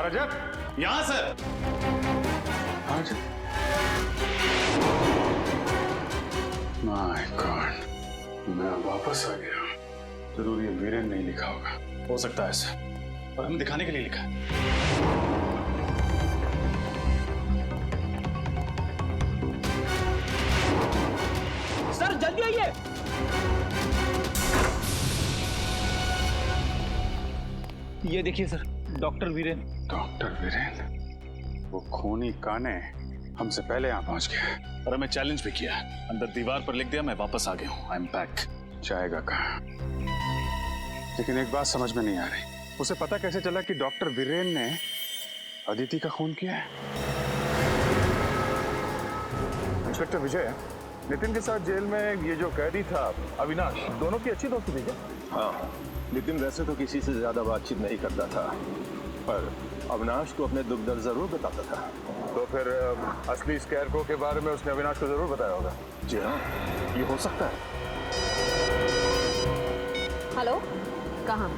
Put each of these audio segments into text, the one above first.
रजत, यहाँ sir. My God, मैं वापस आ गया। जरूर ये वीरेन नहीं लिखा होगा। हो सकता है सर, और हमें दिखाने के लिए लिखा है। सर जल्दी आइए। ये देखिए sir, doctor Viren. Doctor Viren, वो खूनी काने हमसे पहले यहाँ पहुंच गया और हमें चैलेंज भी किया। अंदर दीवार पर लिख दिया, मैं वापस आ गया हूँ, आई एम बैक। जाएगा कहाँ? लेकिन एक बात समझ में नहीं आ रही, उसे पता कैसे चला कि डॉक्टर वीरेन ने अदिति का खून किया है? इंस्पेक्टर विजय, नितिन के साथ जेल में ये जो कैदी था अविनाश, दोनों की अच्छी दोस्ती थी क्या? हाँ, नितिन वैसे तो किसी से ज्यादा बातचीत नहीं करता था, पर अविनाश को अपने दुख दर्द जरूर बताता था। तो फिर असली स्कैरक्रो के बारे में उसने अविनाश को जरूर बताया होगा। जी हाँ, ये हो सकता है। हेलो, कहाँ?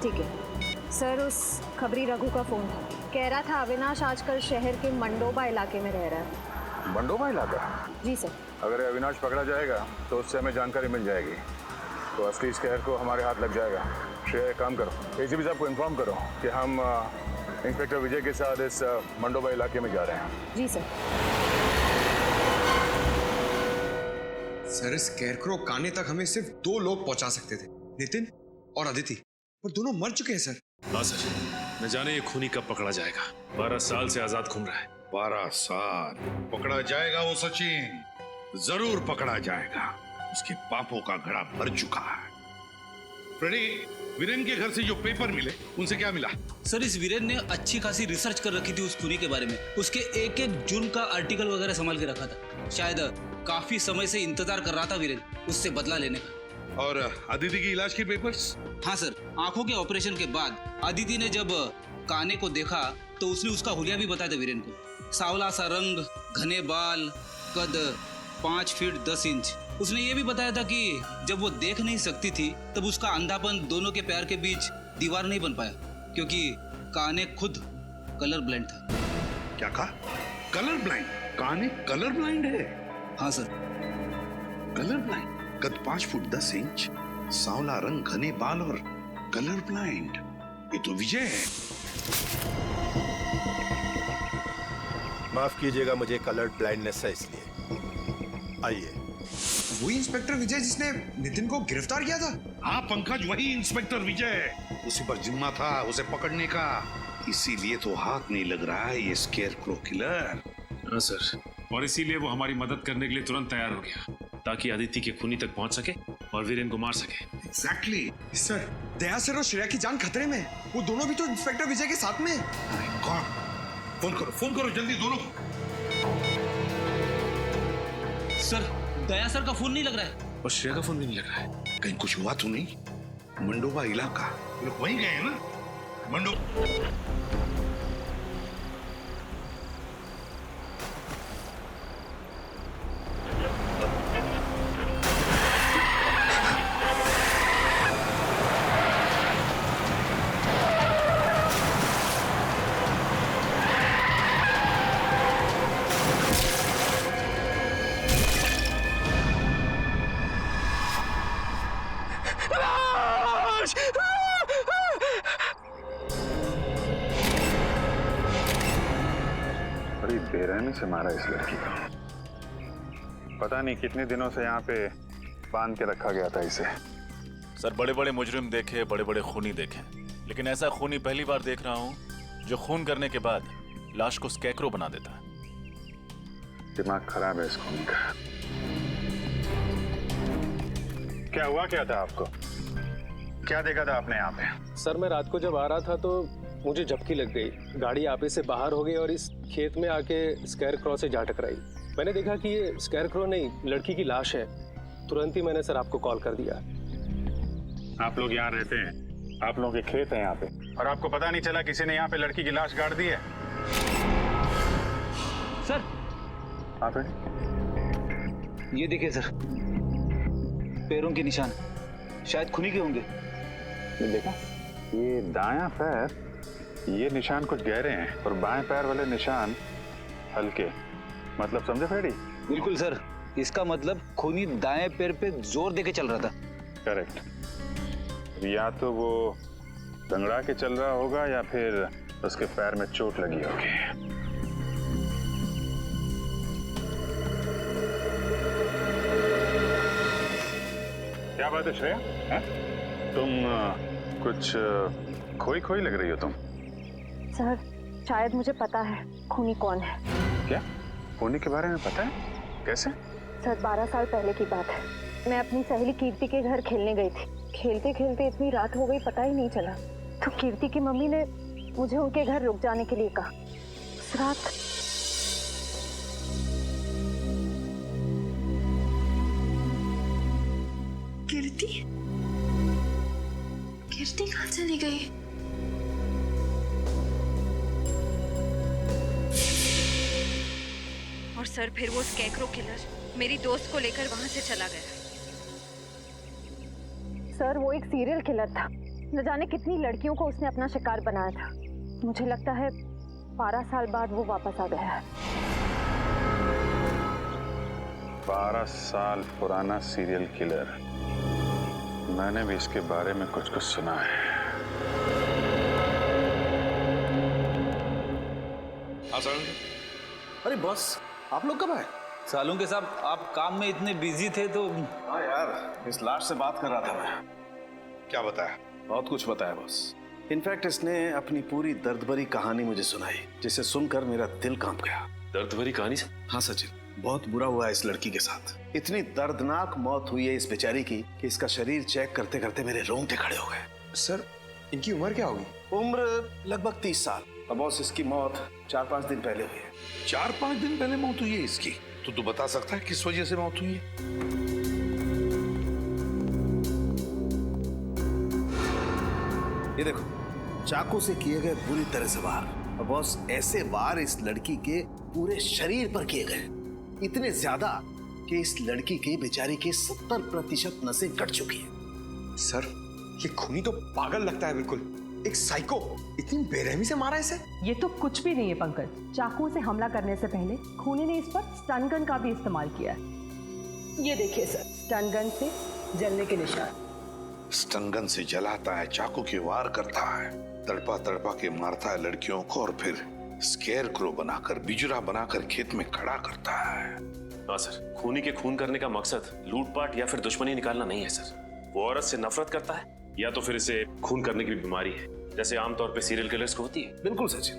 ठीक है सर, उस खबरी रघु का फोन था। कह रहा था अविनाश आजकल शहर के मंडोबा इलाके में रह रहा है। मंडोबा इलाका? जी सर। अगर ये अविनाश पकड़ा जाएगा तो उससे हमें जानकारी मिल जाएगी, तो असली स्कैरक्रो हमारे हाथ लग जाएगा। श्रेया, एक काम करो, एसीपी साहब को इन्फॉर्म करो कि हम इंस्पेक्टर विजय के साथ इस मंडोबा इलाके में जा रहे हैं। जी सर। सर, स्कैरक्रो काने तक हमें सिर्फ 2 लोग पहुंचा सकते थे, नितिन और अदिति, पर दोनों मर चुके हैं सर। हाँ सर, न जाने ये खूनी कब पकड़ा जाएगा। 12 साल से आजाद घूम रहा है। 12 साल पकड़ा जाएगा वो सचिन, जरूर पकड़ा जाएगा। उसके पापों का घड़ा भर चुका है। फ्रेडी, वीरेन के घर से जो पेपर मिले उनसे क्या मिला? सर, इस वीरेन ने अच्छी खासी रिसर्च कर रखी थी उस खूनी के बारे में। उसके एक एक जुर्म का आर्टिकल वगैरह संभाल के रखा था। शायद काफी समय से इंतजार कर रहा था वीरेन उससे बदला लेने का। और अदिति की इलाज के पेपर्स? हाँ सर, आंखों के ऑपरेशन के बाद अदिति ने जब काने को देखा तो उसने उसका हुलिया भी बताया था वीरेन को। सांवला सा रंग, घने बाल, कद 5 फीट 10 इंच। उसने ये भी बताया था कि जब वो देख नहीं सकती थी तब उसका अंधापन दोनों के पैर के बीच दीवार नहीं बन पाया, क्योंकि काने खुद कलर ब्लाइंड था। क्या कहा? Colour blind? काने कलर ब्लाइंड है? हाँ सर। Colour blind? कद 5 फुट 10 इंच, सांवला रंग, घने बाल और कलर ब्लाइंड। ये तो विजय है। माफ कीजिएगा, मुझे कलर ब्लाइंडनेस है इसलिए। आइए। वही इंस्पेक्टर विजय जिसने नितिन को गिरफ्तार किया था? हाँ पंकज, वही इंस्पेक्टर विजय। उसी पर जिम्मा था उसे पकड़ने का, इसीलिए तो हाथ नहीं लग रहा है ये स्केरक्रो किलर। हाँ सर, और इसीलिए वो हमारी मदद करने के लिए तुरंत तैयार हो गया, ताकि अदिति के खूनी तक पहुंच सके और वीरेन को मार सके। एग्जैक्टली। सर, दया सर और श्रेया की जान खतरे में। वो दोनों भी तो इंस्पेक्टर विजय के साथ में। फोन करो जल्दी दोनों। सर, दया सर का फोन नहीं लग रहा है और श्रेया का फोन भी नहीं लग रहा है। कहीं कुछ हुआ तो नहीं? मंडोबा इलाका, लोग वहीं गए हैं ना? बड़ी बेरहमी से मारा इस लड़की को। पता नहीं कितने दिनों से यहाँ पे बांध के रखा गया था इसे। सर, बड़े बड़े मुजरिम देखे, बड़े बड़े खूनी देखे, लेकिन ऐसा खूनी पहली बार देख रहा हूँ जो खून करने के बाद लाश को स्कैरक्रो बना देता है। दिमाग खराब है इस खूनी का। क्या हुआ क्या था आपको? क्या देखा था आपने यहाँ पे? सर, मैं रात को जब आ रहा था तो मुझे झपकी लग गई। गाड़ी आपे से बाहर हो गई और इस खेत में आके स्कैरक्रो से जा टकराई। मैंने देखा कि ये स्कैरक्रो नहीं, लड़की की लाश है। तुरंत ही मैंने सर आपको कॉल कर दिया। आप लोग यहाँ रहते हैं, आप लोगों के खेत हैं यहाँ पे, और आपको पता नहीं चला किसी ने यहाँ पे लड़की की लाश गाड़ दी है? सर, आप ये देखिए सर, पैरों के निशान, शायद खूनी के होंगे। ये देखा, ये दायां पैर ये निशान कुछ गहरे हैं और बाएं पैर वाले निशान हल्के। मतलब समझे फ्रेडी? बिल्कुल सर, इसका मतलब खूनी दाएं पैर पे जोर देके चल रहा था। करेक्ट। या तो वो दंगड़ा के चल रहा होगा या फिर उसके पैर में चोट लगी होगी। क्या बात है श्रेया? हैं? तुम कुछ खोई खोई लग रही हो तुम। सर शायद मुझे पता है खूनी कौन है। क्या? खूनी के बारे में पता है? कैसे? सर 12 साल पहले की बात है। मैं अपनी सहेली कीर्ति के घर खेलने गई थी। खेलते खेलते इतनी रात हो गई पता ही नहीं चला। तो कीर्ति की मम्मी ने मुझे उनके घर रुक जाने के लिए कहा। उस रात कीर्ति कहाँ चली गई? और सर फिर वो स्कैरक्रो किलर मेरी दोस्त को लेकर वहां से चला गया। सर वो एक सीरियल किलर था। न जाने कितनी लड़कियों को उसने अपना शिकार बनाया था। मुझे लगता है 12 साल बाद वो वापस आ गया है। 12 साल पुराना सीरियल किलर। मैंने भी इसके बारे में कुछ सुना है। अरे बॉस, आप लोग कब आए? सालूं के साहब, आप काम में इतने बिजी थे तो। हाँ यार, इस लाश से बात कर रहा था मैं। क्या बताया? बहुत कुछ बताया बॉस। इनफैक्ट इसने अपनी पूरी दर्द भरी कहानी मुझे सुनाई, जिसे सुनकर मेरा दिल कांप गया। दर्द भरी कहानी से? हाँ सचिन, बहुत बुरा हुआ है इस लड़की के साथ। इतनी दर्दनाक मौत हुई है इस बेचारी की कि इसका शरीर चेक करते करते मेरे रोंगटे खड़े हो गए। सर इनकी उम्र क्या होगी? उम्र लगभग 30 साल। अब बॉस इसकी मौत 4-5 दिन पहले हुई है। 4-5 दिन पहले मौत हुई है इसकी? तो तू बता सकता है किस वजह से मौत हुई है? ये देखो, चाकू से किए गए बुरी तरह से वार। और बॉस ऐसे वार इस लड़की के पूरे शरीर पर किए गए, इतने ज्यादा कि इस लड़की के बेचारी के 70% नसें कट चुकी हैं। सर ये खूनी तो पागल लगता है बिल्कुल, एक साइको। इतनी बेरहमी से मारा इसे? ये तो कुछ भी नहीं है पंकज। चाकू से हमला करने से पहले खूनी ने इस पर स्टन गन का भी इस्तेमाल किया है। ये देखिए सर, स्टन गन से जलने के निशान। स्टन गन से जलाता है, चाकू के वार करता है, तड़पा तड़पा के मारता है लड़कियों को और फिर स्केरक्रो बनाकर, बिजुरा बनाकर खेत में खड़ा करता है। हाँ सर, खूनी के खून करने का मकसद लूटपाट या फिर दुश्मनी निकालना नहीं है सर। वो औरत से नफरत करता है या तो फिर इसे खून करने की बीमारी है, जैसे आमतौर पे सीरियल किलर्स को होती है। बिल्कुल सचिन।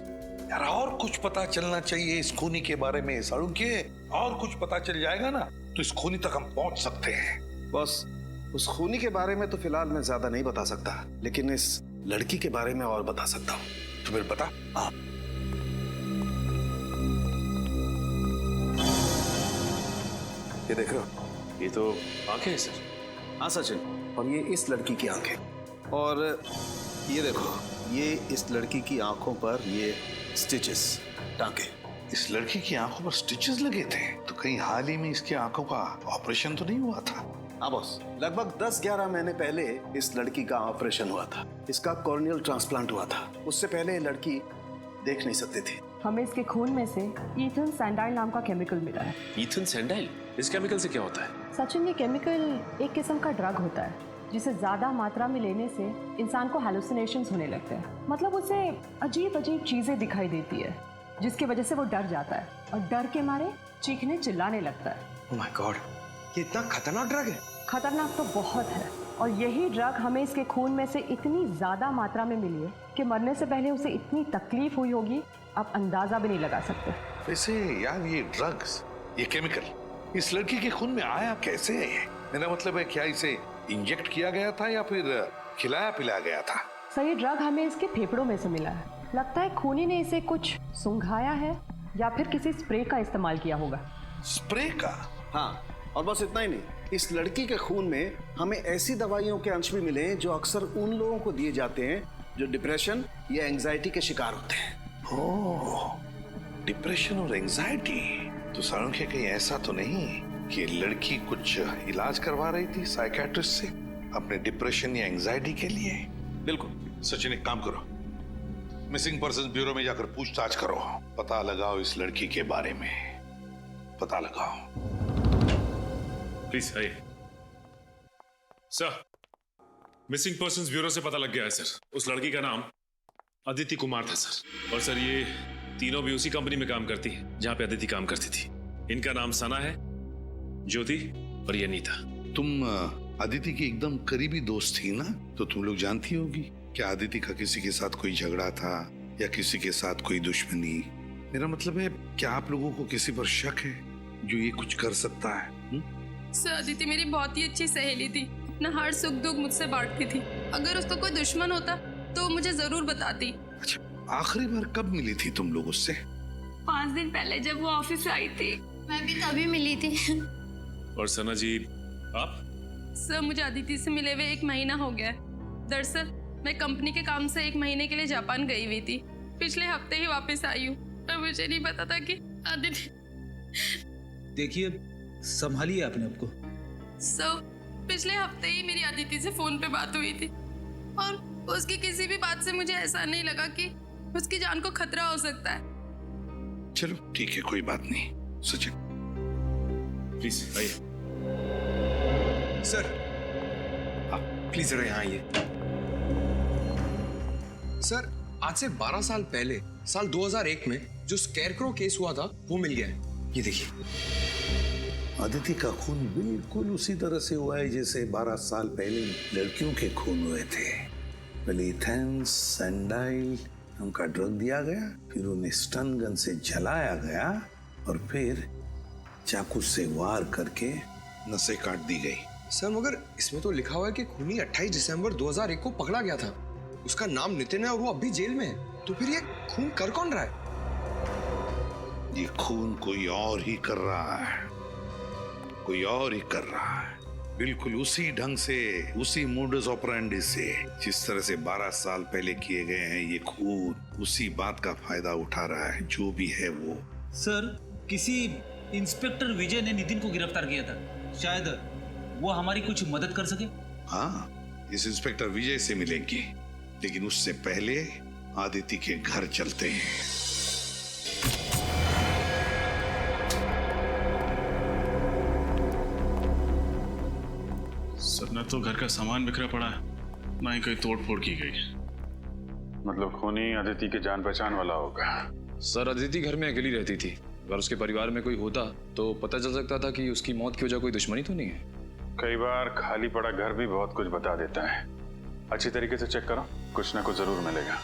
यार और कुछ पता चलना चाहिए इस खूनी के बारे में साड़ू के। और कुछ पता चल जाएगा ना तो इस खूनी तक हम पहुंच सकते हैं। बस उस खूनी के बारे में तो फिलहाल मैं ज्यादा नहीं बता सकता, लेकिन इस लड़की के बारे में और बता सकता हूँ। तो फिर बता। हाँ, ये देख रहे हो? ये तो आंखें हैं सर। हाँ सचिन, और ये इस लड़की की आंखें। और ये देखो, ये इस लड़की की आंखों पर ये स्टिचेस, टांके। इस लड़की की आंखों पर स्टिचेस लगे थे? तो कहीं हाल ही में इसकी आंखों का ऑपरेशन तो नहीं हुआ था? हाँ बॉस, लगभग 10-11 महीने पहले इस लड़की का ऑपरेशन हुआ था। इसका कॉर्नियल ट्रांसप्लांट हुआ था। उससे पहले ये लड़की देख नहीं सकती थी। हमें इसके खून में से ईथन सैंडाइल नाम का केमिकल मिला है। ईथन सैंडाइल? इस केमिकल से क्या होता है? सचिन, ये केमिकल एक किस्म का ड्रग होता है जिसे ज्यादा मात्रा में लेने से इंसान को हैलुसिनेशंस होने लगते हैं। मतलब उसे अजीब अजीब चीजें दिखाई देती है, जिसकी वजह से वो डर जाता है और डर के मारे चीखने चिल्लाने लगता है। ओह माय गॉड, ये इतना खतरनाक ड्रग है? खतरनाक तो बहुत है, और यही ड्रग हमें इसके खून में से इतनी ज्यादा मात्रा में मिली है कि मरने से पहले उसे इतनी तकलीफ हुई होगी, आप अंदाजा भी नहीं लगा सकते। वैसे यार, ये ड्रग्स, ये केमिकल इस लड़की के खून में आया कैसे? मेरा मतलब है, क्या इसे इंजेक्ट किया गया था या फिर खिलाया पिलाया गया था? सर, ये ड्रग हमें इसके फेफड़ों में से मिला है। लगता है खूनी ने इसे कुछ सुंघाया है या फिर किसी स्प्रे का इस्तेमाल किया होगा। स्प्रे का? हाँ, और बस इतना ही नहीं, इस लड़की के खून में हमें ऐसी दवाइयों के अंश भी मिले हैं जो अक्सर उन लोगों को दिए जाते हैं जो डिप्रेशन या एंजाइटी के शिकार होते हैं। ओह, डिप्रेशन और एंजाइटी। तो सारुण के कहीं ऐसा तो नहीं कि लड़की कुछ इलाज करवा रही थी साइकियाट्रिस्ट से अपने डिप्रेशन या एंजाइटी के लिए? बिल्कुल। सचिन, एक काम करो, मिसिंग पर्सन ब्यूरो में जाकर पूछताछ करो, पता लगाओ इस लड़की के बारे में, पता लगाओ। प्लीज आइए सर। मिसिंग पर्संस ब्यूरो से पता लग गया है सर, उस लड़की का नाम अदिति कुमार था सर। और सर ये तीनों भी उसी कंपनी में काम करती हैं जहां पे अदिति काम करती थी। इनका नाम सना है, ज्योति और ये नीता। तुम अदिति की एकदम करीबी दोस्त थी ना, तो तुम लोग जानती होगी क्या अदिति का किसी के साथ कोई झगड़ा था या किसी के साथ कोई दुश्मनी? मेरा मतलब है, क्या आप लोगों को किसी पर शक है जो ये कुछ कर सकता है? सर अदिति मेरी बहुत ही अच्छी सहेली थी, अपना हर सुख दुख मुझसे बांटती थी। अगर उसका कोई दुश्मन होता तो मुझे जरूर बताती। अच्छा, आखिरी बार कब मिली थी तुम लोग उससे? 5 दिन पहले जब वो ऑफिस से आई थी। मैं भी तभी मिली थी। और सना जी आप? सर मुझे अदिति से मिले हुए 1 महीना हो गया है। दरअसल मैं कंपनी के काम से 1 महीने के लिए जापान गई हुई थी। पिछले हफ्ते ही वापस आई हूँ, पर मुझे नहीं पता था कि अदिति। देखिए, संभालिए अपने आप को। सर पिछले हफ्ते ही मेरी अदिति से फोन पे बात हुई थी और उसकी किसी भी बात से मुझे ऐसा नहीं लगा कि उसकी जान को खतरा हो सकता है। चलो ठीक है, कोई बात नहीं। सचिन प्लीज आइए। सर प्लीज जरा यहाँ आइए। सर आज से 12 साल पहले, साल 2001 में जो स्कैरक्रो केस हुआ था वो मिल गया है। ये देखिए। अदिति का खून बिल्कुल उसी तरह से हुआ है जैसे 12 साल पहले लड़कियों के खून हुए थे। पहले इथेंस सैंडाइल नाम का ड्रग दिया गया, फिर उन्हें स्टन गन से जलाया गया और फिर चाकू से वार करके नसें काट दी गई। सर मगर इसमें तो लिखा हुआ है कि खूनी 28 दिसंबर 2001 को पकड़ा गया था। उसका नाम नितिन है और वो अभी जेल में है। तो फिर ये खून कर कौन रहा है? ये खून कोई और ही कर रहा है, कोई और ही कर रहा है, बिल्कुल उसी ढंग से, उसी मोडस ऑपरेंडी से जिस तरह से 12 साल पहले किए गए हैं। ये खून उसी बात का फायदा उठा रहा है, जो भी है वो। सर किसी इंस्पेक्टर विजय ने नितिन को गिरफ्तार किया था, शायद वो हमारी कुछ मदद कर सके। हाँ, इस इंस्पेक्टर विजय से मिलेंगे, लेकिन उससे पहले आदिति के घर चलते हैं। सर न तो घर का सामान बिखरा पड़ा है, ना ही कोई तोड़ फोड़ की गई। मतलब खूनी अदिति के जान पहचान वाला होगा। सर अदिति घर में अकेली रहती थी। अगर उसके परिवार में कोई होता तो पता चल सकता था कि उसकी मौत की वजह कोई दुश्मनी तो नहीं है। कई बार खाली पड़ा घर भी बहुत कुछ बता देता है। अच्छी तरीके से चेक करो, कुछ ना कुछ जरूर मिलेगा।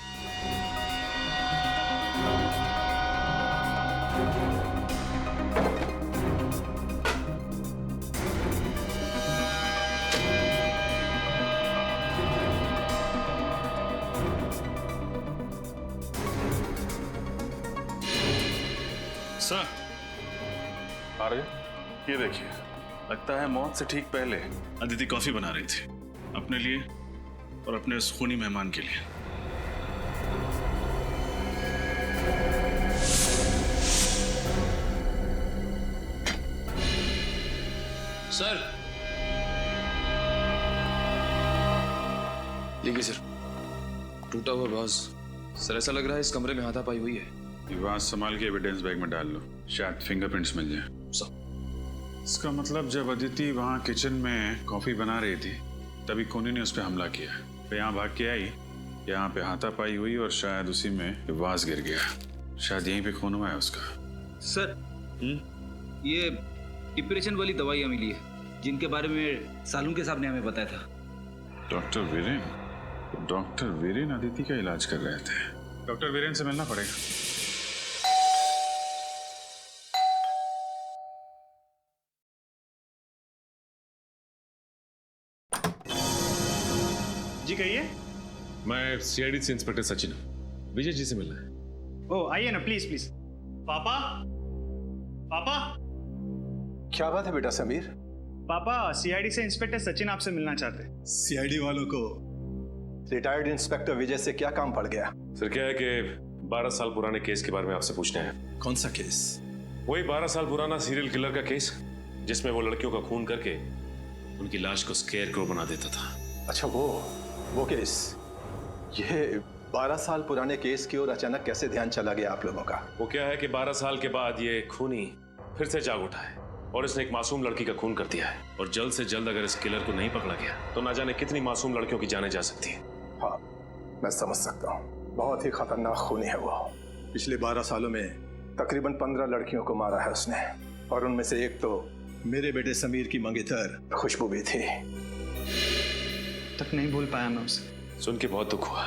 सर आ रहे? ये देखिए, लगता है मौत से ठीक पहले अदिति कॉफी बना रही थी अपने लिए और अपने उस खूनी मेहमान के लिए। सर देखिए सर, टूटा हुआ बाज। सर ऐसा लग रहा है इस कमरे में हाथापाई हुई है। ये बात संभाल के एविडेंस बैग में डाल लो, शायद फिंगरप्रिंट्स मिल जाए। इसका मतलब जब अदिति वहाँ किचन में कॉफी बना रही थी तभी खूनी ने उस पर हमला किया। फिर यहाँ भाग के आई, यहाँ पे हाथापाई हुई और शायद उसी में वाज गिर गया। शायद यहीं पे खून हुआ है उसका। सर ये डिप्रेशन वाली दवाइयाँ मिली है जिनके बारे में सालुंके साहब ने हमें बताया था। डॉक्टर वीरेन अदिति का इलाज कर रहे थे। डॉक्टर वीरेन से मिलना पड़ेगा। जी कहिए। मैं सीआईडी से इंस्पेक्टर सचिन, विजय जी से मिलना है। ओ आइए ना, प्लीज प्लीज। पापा पापा। क्या बात है बेटा समीर? पापा सीआईडी से इंस्पेक्टर सचिन आपसे मिलना चाहते हैं। सीआईडी वालों को रिटायर्ड इंस्पेक्टर विजय से क्या काम पड़ गया? सर क्या है कि 12 साल पुराने केस के बारे में आपसे पूछना है। कौन सा केस? वही 12 साल पुराना सीरियल किलर का केस जिसमें वो लड़कियों का खून करके उनकी लाश को स्केयरक्रो बना देता था। अच्छा वो केस। 12 साल पुराने केस की ओर अचानक कैसे ध्यान चला गया आप लोगों का? वो क्या है कि 12 साल के बाद ये खूनी फिर से जाग उठा है और इसने एक मासूम लड़की का खून कर दिया है। और जल्द से जल्द अगर इस किलर को नहीं पकड़ा गया तो ना जाने कितनी मासूम लड़कियों की जानें जा सकती है। हाँ, मैं समझ सकता हूँ। बहुत ही खतरनाक खूनी है वो। पिछले 12 सालों में तकरीबन 15 लड़कियों को मारा है उसने, और उनमें से एक तो मेरे बेटे समीर की मंगेतर खुशबू भी थी। तक नहीं भूल पाया मैं उसे। सुन के बहुत दुख हुआ।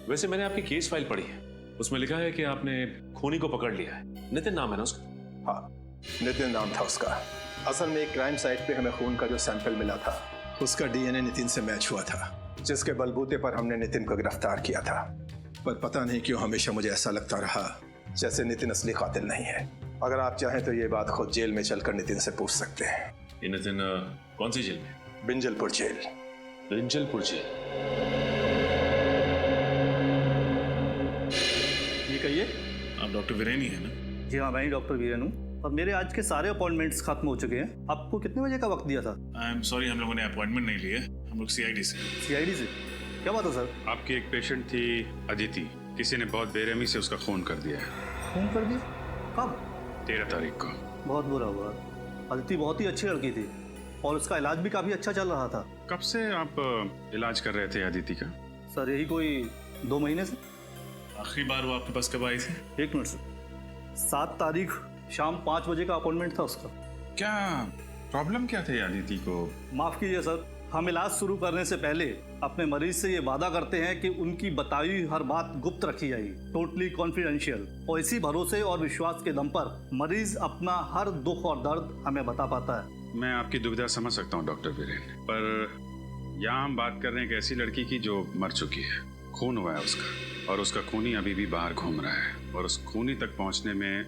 वैसे मैंने आपकी केस फाइल पढ़ी है, उसमें लिखा है कि आपने खूनी को पकड़ लिया है। नितिन नाम है ना उसका? हाँ, नितिन नाम था उसका। असल में एक क्राइम साइट पे हमें खून का जो सैंपल मिला था उसका डीएनए नितिन से मैच हुआ था, जिसके बलबूते पर हमने नितिन को गिरफ्तार किया था। पर पता नहीं क्यों हमेशा मुझे ऐसा लगता रहा जैसे नितिन असली कातिल नहीं है। अगर आप चाहें तो ये बात खुद जेल में चलकर नितिन से पूछ सकते हैं। ये नितिन कौन सी जेल में? बिंजलपुर जेल। बिंजलपुर जेल? ये कहिए, आप डॉक्टर वीरेन ही है ना? जी हाँ, मैं ही डॉक्टर वीरेन हूँ। और मेरे आज के सारे अपॉइंटमेंट्स खत्म हो चुके हैं। आपको कितने बजे का वक्त दिया था? आई एम सॉरी, हम लोगों ने अपॉइंटमेंट नहीं लिए। हम लोग सीआईडी से। सीआईडी से? क्या बात है सर? आपकी एक पेशेंट थी अदिति, किसी ने बहुत बेरहमी से उसका खून कर दिया है। खून कर दिया? कब? 13 तारीख को। बहुत बुरा हुआ। अदिति बहुत ही अच्छी लड़की थी और उसका इलाज भी काफी अच्छा चल रहा था। कब से आप इलाज कर रहे थे अदिति का? सर यही कोई 2 महीने से। आखिरी बार वो आपके पास कब आई थी? 1 मिनट सर। 7 तारीख शाम 5 बजे का अपॉइंटमेंट था उसका। क्या प्रॉब्लम क्या थी अदिति को? माफ कीजिए सर, हम इलाज शुरू करने से पहले अपने मरीज से ये वादा करते हैं कि उनकी बताई हुई हर बात गुप्त रखी जाएगी, टोटली कॉन्फिडेंशियल। और इसी भरोसे और विश्वास के दम पर मरीज अपना हर दुख और दर्द हमें बता पाता है। मैं आपकी दुविधा समझ सकता हूँ डॉक्टर वीरेन, पर यहाँ हम बात कर रहे हैं एक ऐसी लड़की की जो मर चुकी है, खून हुआ है उसका, और उसका खूनी अभी भी बाहर घूम रहा है। और उस खूनी तक पहुँचने में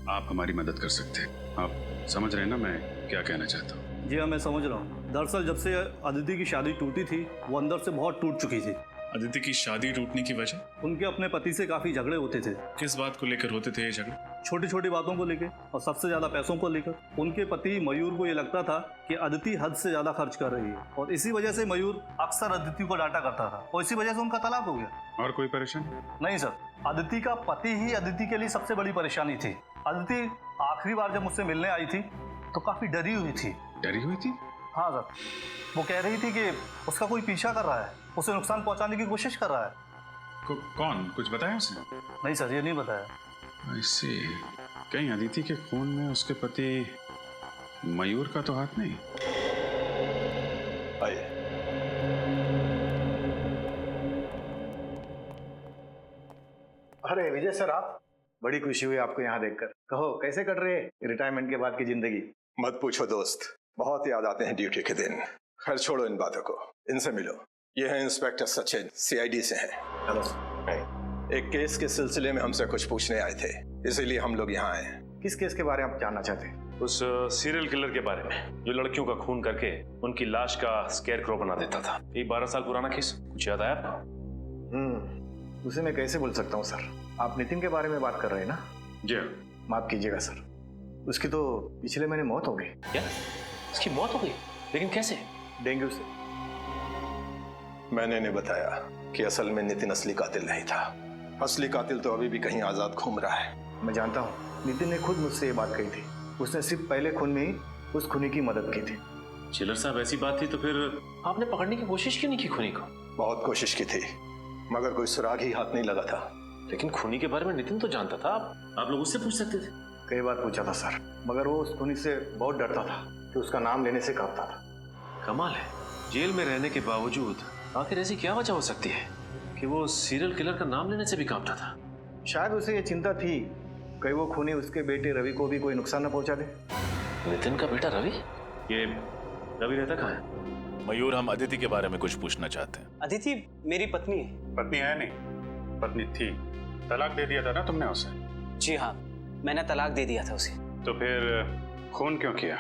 आप हमारी मदद कर सकते हैं। आप समझ रहे हैं ना मैं क्या कहना चाहता हूँ? जी हाँ, मैं समझ रहा हूँ। दरअसल जब से अदिति की शादी टूटी थी वो अंदर से बहुत टूट चुकी थी। अदिति की शादी टूटने की वजह? उनके अपने पति से काफी झगड़े होते थे। किस बात को लेकर होते थे ये झगड़े? छोटी छोटी बातों को लेकर और सबसे ज्यादा पैसों को लेकर। उनके पति मयूर को ये लगता था कि अदिति हद से ज्यादा खर्च कर रही है और इसी वजह से मयूर अक्सर अदिति को डांटा करता था और इसी वजह से उनका तलाक हो गया। और कोई परेशानी? नहीं सर, अदिति का पति ही अदिति के लिए सबसे बड़ी परेशानी थी। अदिति आखिरी बार जब मुझसे मिलने आई थी तो काफी डरी हुई थी। डरी हुई थी? हाँ सर, वो कह रही थी कि उसका कोई पीछा कर रहा है, उसे नुकसान पहुंचाने की कोशिश कर रहा है। कौन? कुछ बताया उसने? नहीं सर, ये नहीं बताया। I see। कहीं अदिति के खून में उसके पति मयूर का तो हाथ नहीं? आइए। अरे विजय सर, आप? बड़ी खुशी हुई आपको यहाँ देखकर। कहो कैसे कट रहे रिटायरमेंट के बाद की जिंदगी? मत पूछो दोस्त, बहुत याद आते हैं ड्यूटी के दिन। खैर छोड़ो इन बातों को, इनसे मिलो। ये है इंस्पेक्टर सचिन, सीआईडी से हैं। हेलो। एक केस के सिलसिले में हमसे कुछ पूछने आए थे, इसीलिए हम लोग यहाँ आए। किस केस के बारे में आप जानना चाहते हैं? उस सीरियल किलर के बारे में जो लड़कियों का खून करके उनकी लाश का स्केयरक्रो बना देता था। ये 12 साल पुराना केस, कुछ याद आया आपको? उसे मैं कैसे भूल सकता हूँ सर। आप नितिन के बारे में बात कर रहे हैं ना? जी। माफ कीजिएगा सर, उसकी तो पिछले महीने मौत हो गई। क्या? उसकी मौत हो गई? लेकिन कैसे? डेंगू से। मैंने बताया कि असल में नितिन असली कातिल नहीं था। असली कातिल तो अभी भी कहीं आजाद घूम रहा है। मैं जानता हूँ, नितिन ने खुद मुझसे ये बात कही थी। उसने सिर्फ पहले खून में ही उस खूनी की मदद की थी। चिलर साहब, ऐसी बात थी तो फिर आपने पकड़ने की कोशिश क्यों नहीं की खूनी को? बहुत कोशिश की थी मगर कोई सुराग ही हाथ नहीं लगा था। लेकिन खूनी के बारे में नितिन तो जानता था, आप लोग उससे पूछ सकते थे। कई बार पूछा था सर, मगर वो उस खूनी से बहुत डरता था कि उसका नाम लेने से कांपता था। कमाल है, जेल में रहने के बावजूद आखिर ऐसी क्या वजह हो सकती है कि वो सीरियल किलर का नाम लेने से भी कांपता था? शायद उसे ये चिंता थी कहीं वो खूनी उसके बेटे रवि को भी कोई नुकसान न पहुंचा दे। नितिन का बेटा रवि? ये रवि रहता कहाँ है? मयूर, हम अदिति के बारे में कुछ पूछना चाहते हैं। अदिति मेरी पत्नी है। पत्नी है नहीं, पत्नी थी। तलाक दे दिया था ना तुमने उसे? जी हाँ, मैंने तलाक दे दिया था उसे। तो फिर खून क्यों किया?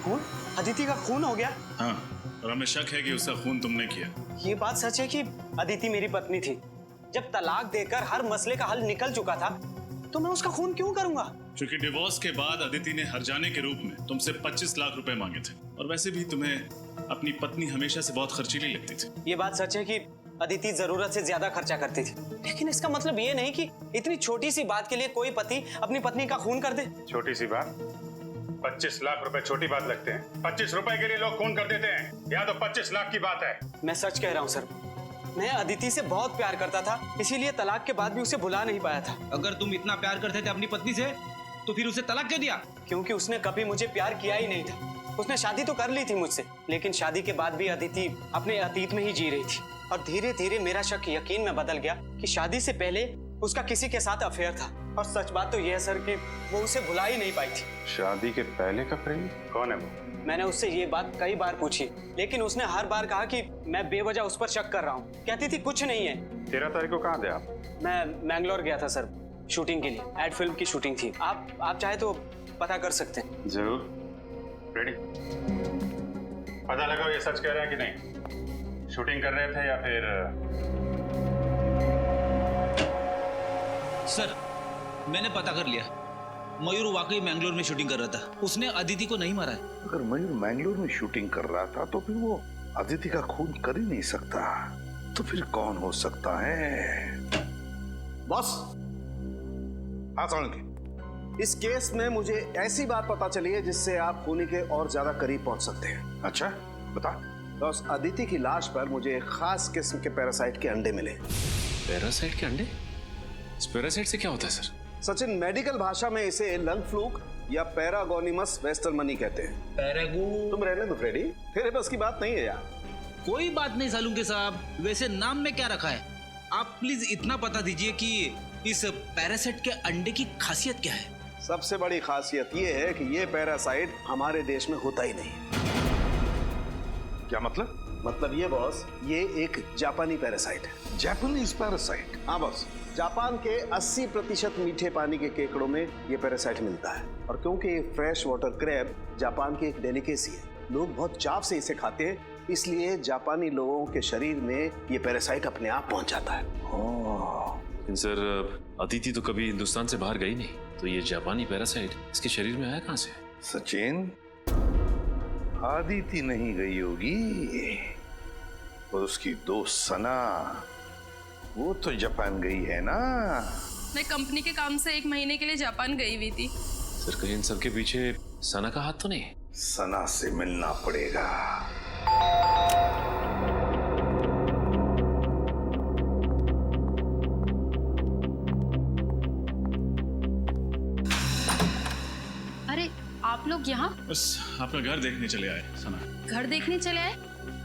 खून? अदिति का खून हो गया? हाँ, और हमें शक है कि उसका खून तुमने किया। ये बात सच है कि अदिति मेरी पत्नी थी। जब तलाक देकर हर मसले का हल निकल चुका था तो मैं उसका खून क्यों करूंगा? क्योंकि डिवोर्स के बाद अदिति ने हर्जाने के रूप में तुमसे 25 लाख रुपए मांगे थे, और वैसे भी तुम्हें अपनी पत्नी हमेशा से बहुत खर्चीली लगती थी। ये बात सच है कि अदिति जरूरत से ज्यादा खर्चा करती थी, लेकिन इसका मतलब ये नहीं कि इतनी छोटी सी बात के लिए कोई पति अपनी पत्नी का खून कर दे। छोटी सी बात? 25 लाख रुपए छोटी बात लगते हैं? 25 रुपए के लिए लोग खून कर देते हैं, यहाँ तो 25 लाख की बात है। मैं सच कह रहा हूँ सर, मैं अदिति से बहुत प्यार करता था, इसीलिए तलाक के बाद भी उसे भुला नहीं पाया था। अगर तुम इतना प्यार करते थे अपनी पत्नी से तो फिर उसे तलाक क्यों दिया? क्योंकि उसने कभी मुझे प्यार किया ही नहीं था। उसने शादी तो कर ली थी मुझसे, लेकिन शादी के बाद भी अदिति अपने अतीत में ही जी रही थी। और धीरे धीरे मेरा शक यकीन में बदल गया कि शादी से पहले उसका किसी के साथ अफेयर था। और सच बात तो यह है सर कि वो उसे भुला ही नहीं पाई थी। शादी के पहले का प्रेमी कौन है वो? मैंने उससे ये बात कई बार पूछी, लेकिन उसने हर बार कहा कि मैं बेवजह उस पर शक कर रहा हूँ। कहती थी कुछ नहीं है। 13 तारीख को कहाँ थे आप? मैं मैंगलोर गया था सर, शूटिंग के लिए। एड फिल्म की शूटिंग थी। आप चाहे तो पता कर सकते हैं। जरूर। रेडी? पता लगाओ ये सच कह रहे हैं कि नहीं। शूटिंग कर रहे थे या फिर? सर, मैंने पता कर लिया। मयूर वाकई मैंगलोर में शूटिंग कर रहा था। उसने अदिति को नहीं मारा है। अगर मयूर मैंगलोर में शूटिंग कर रहा था तो फिर वो अदिति का खून कर ही नहीं सकता। तो फिर कौन हो सकता है? बॉस, हाँ सोलंकी, इस केस में मुझे ऐसी बात पता चली है जिससे आप खूनी के और ज्यादा करीब पहुंच सकते हैं। अच्छा, बता। बॉस, अदिति की लाश पर मुझे एक खास किस्म के पैरासाइट के अंडे मिले। पैरासाइट के अंडे? इस पैरासाइट से क्या होता है सर? सचिन, मेडिकल भाषा में इसे लंग फ्लूक या पैरागोनिमस वेस्टरमनी कहते हैं। पैरागो? तुम रहने दो फ्रेडी, तेरे बस की बात नहीं है यार। कोई बात नहीं सालुंके साहब, वैसे नाम में क्या रखा है? आप प्लीज इतना बता दीजिए कि इस पैरासाइट के अंडे की खासियत क्या है? सबसे बड़ी खासियत ये है कि ये पैरासाइट हमारे देश में होता ही नहीं। क्या मतलब? मतलब ये बॉस, ये एक जापानी पैरासाइट है। Japanese parasite? हाँ बॉस, जापान के 80% मीठे पानी के केकड़ों में ये पैरासाइट मिलता है। और क्योंकि ये फ्रेश वाटर क्रैब जापान की एक डेलिकेसी है, लोग बहुत चाव से इसे खाते हैं, इसलिए जापानी लोगों के शरीर में ये पैरासाइट अपने आप पहुंच जाता है। लेकिन सर, अदिति तो कभी हिंदुस्तान से बाहर गई नहीं, तो ये जापानी पैरासाइट इसके शरीर में आया कहाँ से? सचिन, अदिति नहीं गई होगी, और उसकी दोस्त सना, वो तो जापान गई है ना। मैं कंपनी के काम से 1 महीने के लिए जापान गई हुई थी। सर, कहीं इन सब के पीछे सना का हाथ तो नहीं? सना से मिलना पड़ेगा। अरे, आप लोग यहाँ? बस आपका घर देखने चले आए सना। घर देखने चले आए?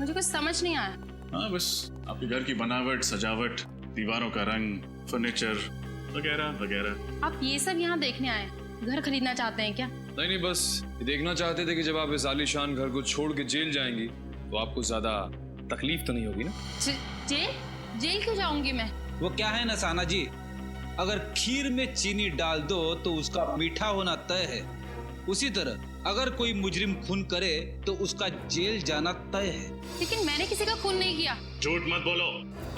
मुझे कुछ समझ नहीं आया। हाँ, बस आपके घर की बनावट, सजावट, दीवारों का रंग, फर्नीचर वगैरह वगैरह। आप ये सब यहाँ देखने आए? घर खरीदना चाहते हैं क्या? नहीं, बस ये देखना चाहते थे कि जब आप इस आलीशान घर को छोड़ के जेल जाएंगी तो आपको ज्यादा तकलीफ तो नहीं होगी ना। जेल? जेल क्यों जाऊंगी मैं? वो क्या है ना साना जी, अगर खीर में चीनी डाल दो तो उसका मीठा होना तय है। उसी तरह अगर कोई मुजरिम खून करे तो उसका जेल जाना तय है। लेकिन मैंने किसी का खून नहीं किया। झूठ मत बोलो,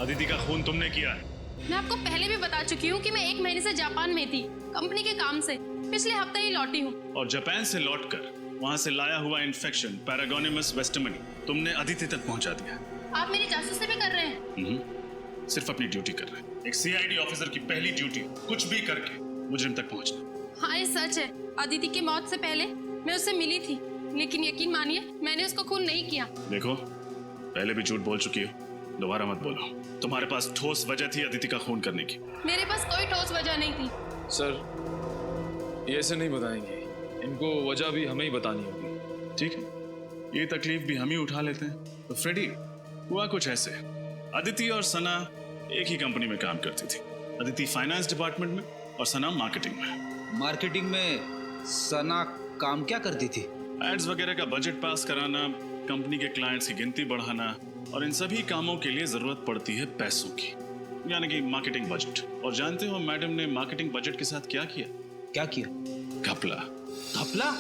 अदिति का खून तुमने किया है। मैं आपको पहले भी बता चुकी हूँ कि मैं 1 महीने से जापान में थी, कंपनी के काम से। पिछले हफ्ते ही लौटी हूँ। और जापान से लौटकर वहाँ से लाया हुआ इन्फेक्शन पैरागोनिमस वेस्टरमनी तुमने अदिति तक पहुँचा दिया। आप मेरी जासूसी भी कर रहे हैं? सिर्फ अपनी ड्यूटी कर रहे हैं। एक सीआईडी ऑफिसर की पहली ड्यूटी कुछ भी करके मुजरिम तक पहुँचना। हाँ, ये सच है। अदिति की मौत से पहले मैं उससे मिली थी, लेकिन यकीन मानिए मैंने उसको खून नहीं किया। देखो, पहले भी झूठ बोल चुकी हो, दोबारा मत बोलो। तुम्हारे पास ठोस वजह थी अदिति का खून करने की। मेरे पास कोई ठोस वजह नहीं थी। सर, ये ऐसे नहीं बताएंगे, इनको वजह भी हमें ही बतानी होगी। ठीक है, ये तकलीफ भी हम ही उठा लेते हैं। तो फ्रेडी, हुआ कुछ ऐसे, अदिति और सना एक ही कंपनी में काम करती थी। अदिति फाइनेंस डिपार्टमेंट में और सना मार्केटिंग में। मार्केटिंग में सना काम क्या करती थी? एड्स वगैरह का बजट पास कराना, कंपनी के क्लाइंट्स की गिनती बढ़ाना, और इन सभी कामों के लिए जरूरत पड़ती है पैसों की, यानी कि मार्केटिंग बजट। और जानते हो मैडम ने मार्केटिंग बजट के साथ क्या किया? क्या किया? घपला। घपला?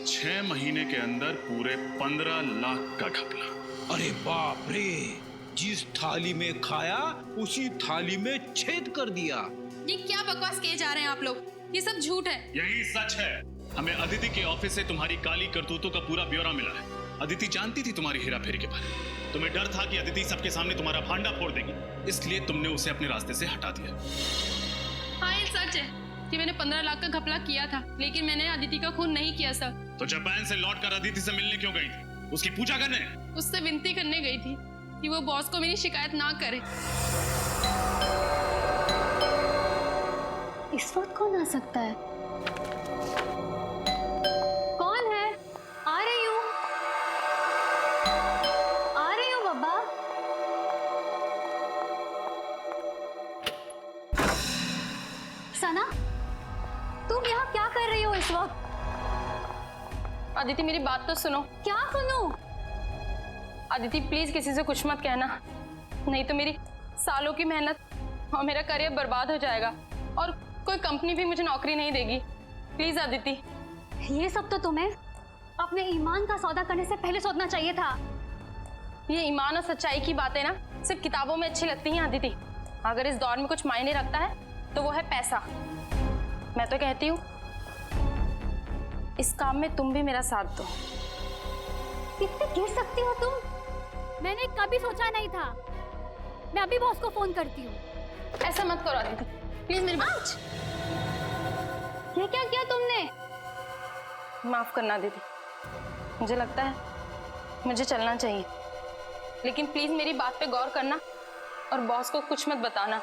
6 महीने के अंदर पूरे 15 लाख का घपला। अरे बाप रे, जिस थाली में खाया उसी थाली में छेद कर दिया। ये क्या बकवास किए जा रहे हैं आप लोग? ये सब झूठ है। यही सच है। हमें अदिति के ऑफिस से तुम्हारी काली करतूतों का पूरा ब्यौरा मिला है। अदिति जानती थी तुम्हारी हेरा फेरी के बारे में। तुम्हें डर था कि अदिति सबके सामने तुम्हारा भांडा फोड़ देगी, इसलिए तुमने उसे अपने रास्ते से हटा दिया। हाँ, ये सच है कि मैंने 15 लाख का घपला किया था, लेकिन मैंने अदिति का खून नहीं किया सर। तो जापान से लौटकर अदिति से मिलने क्यों गई थी? उसकी पूजा करने? उससे विनती करने गई थी कि वो बॉस को मेरी शिकायत ना करे। इस वक्त कौन आ सकता है? कौन है? आ रही हूँ बाबा। सना, तुम यहाँ क्या कर रही हो इस वक्त? अदिति मेरी बात तो सुनो। क्या सुनूं? अदिति प्लीज किसी से कुछ मत कहना, नहीं तो मेरी सालों की मेहनत और मेरा करियर बर्बाद हो जाएगा और कोई कंपनी भी मुझे नौकरी नहीं देगी। प्लीज अदिति। ये सब तो तुम्हें अपने ईमान का सौदा करने से पहले सोचना चाहिए था। ये ईमान और सच्चाई की बातें ना सिर्फ किताबों में अच्छी लगती हैं अदिति। अगर इस दौर में कुछ मायने रखता है तो वो है पैसा। मैं तो कहती हूँ इस काम में तुम भी मेरा साथ दो। कितने गिर सकती हो तुम? मैंने कभी सोचा नहीं था। मैं अभी बॉस को फोन करती हूँ। ऐसा मत करो अदिति, प्लीज मेरी बात। ये क्या किया तुमने? माफ करना दीदी, मुझे लगता है मुझे चलना चाहिए, लेकिन प्लीज मेरी बात पे गौर करना और बॉस को कुछ मत बताना।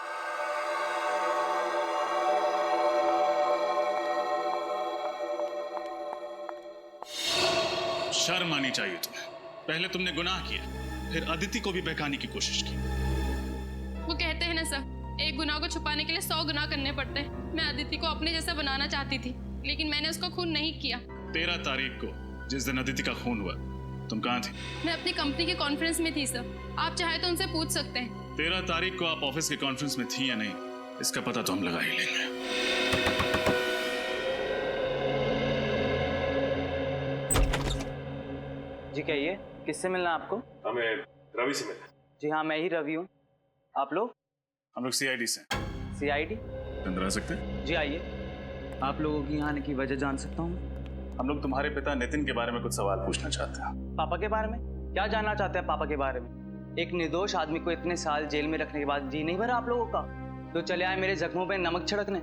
शर्म आनी चाहिए तुम्हें। पहले तुमने गुनाह किया, फिर अदिति को भी बहकाने की कोशिश की। वो कहते हैं ना सर, एक गुनाह को छुपाने के लिए 100 गुनाह करने पड़ते हैं। मैं अदिति को अपने जैसा बनाना चाहती थी, लेकिन मैंने उसको खून नहीं किया। 13 तारीख को जिस दिन अदिति का खून हुआ, तुम कहाँ थी? मैं अपनी कंपनी के कॉन्फ्रेंस में थी सर, आप चाहे तो उनसे पूछ सकते हैं। 13 तारीख को आप ऑफिस के कॉन्फ्रेंस में थी या नहीं, इसका पता तो हम लगा ही लेंगे। जी कहिए, किससे मिलना है आपको? हमें रवि से मिलना। जी हाँ, मैं ही रवि हूँ। आप लोग? हम लोग CID से। CID? अंदर आ सकते हैं? जी आइए। आप लोगों की यहाँ आने की वजह जान सकता हूँ? हम लोग तुम्हारे पिता नितिन के बारे में कुछ सवाल पूछना चाहते हैं। पापा के बारे में? क्या जानना चाहते हैं पापा के बारे में? एक निर्दोष आदमी को इतने साल जेल में रखने के बाद जी नहीं भरा आप लोगों का? तो चले आए मेरे जख्मों पे नमक छिड़कने।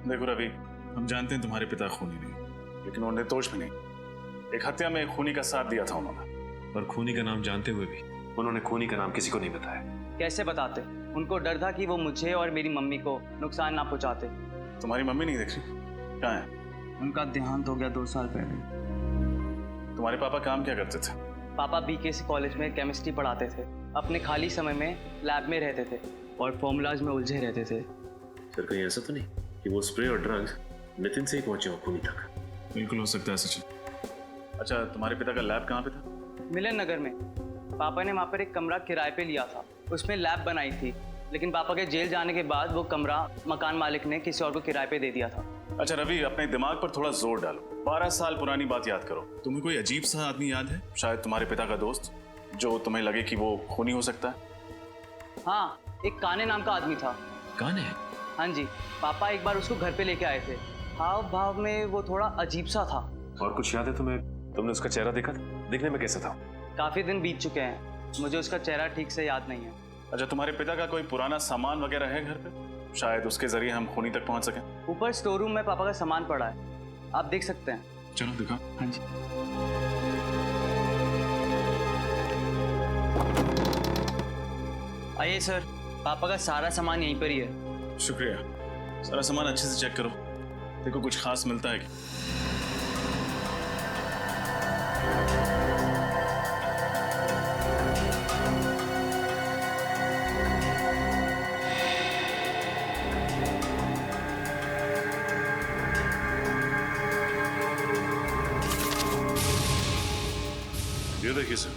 देखो रवि, हम जानते हैं तुम्हारे पिता खूनी नहीं, लेकिन वो निर्दोष भी नहीं। एक हत्या में खूनी का साथ दिया था उन्होंने। और खूनी का नाम जानते हुए भी उन्होंने खूनी का नाम किसी को नहीं बताया। कैसे बताते? उनको डर था कि वो मुझे और मेरी मम्मी को नुकसान ना पहुंचाते। तुम्हारी मम्मी नहीं देख रही? कहाँ है? उनका देहांत हो गया 2 साल पहले। तुम्हारे पापा काम क्या करते थे? पापा BKC कॉलेज में केमिस्ट्री पढ़ाते थे। अपने खाली समय में लैब में रहते थे और फॉर्मूलाज में उलझे रहते थे। सर कहीं ऐसा तो नहीं कि वो स्प्रे और ड्रग्स नितिन से ही पहुंचे हो खूनी तक? बिल्कुल हो सकता है सचिन। अच्छा, तुम्हारे पिता का लैब कहाँ पे था? मिलन नगर में। पापा ने वहाँ पर एक कमरा किराए पे लिया था, उसमें लैब बनाई थी, लेकिन पापा के जेल जाने के बाद वो कमरा मकान मालिक ने किसी और को किराए पे दे दिया था। अच्छा रवि, अपने दिमाग पर थोड़ा जोर डालो। 12 साल पुरानी बात याद करो। तुम्हें कोई अजीब सा आदमी याद है? शायद तुम्हारे पिता का दोस्त, जो तुम्हें लगे कि वो खूनी हो सकता है। हाँ, एक काने नाम का आदमी था। काने? हाँ जी, पापा एक बार उसको घर पे लेके आए थे। हाव भाव में वो थोड़ा अजीब सा था। और कुछ याद है तुम्हें? तुमने उसका चेहरा देखा था? दिखने में कैसा था? काफी दिन बीत चुके हैं, मुझे उसका चेहरा ठीक से याद नहीं है। अच्छा, तुम्हारे पिता का कोई पुराना सामान वगैरह है घर पे? शायद उसके जरिए हम खूनी तक पहुंच सकें। ऊपर स्टोर रूम में पापा का सामान पड़ा है, आप देख सकते हैं। चलो दिखा। हाँ जी। आइए सर, पापा का सारा सामान यहीं पर ही है। शुक्रिया। सारा सामान अच्छे से चेक करो, देखो कुछ खास मिलता है क्या। ये देखिए सर,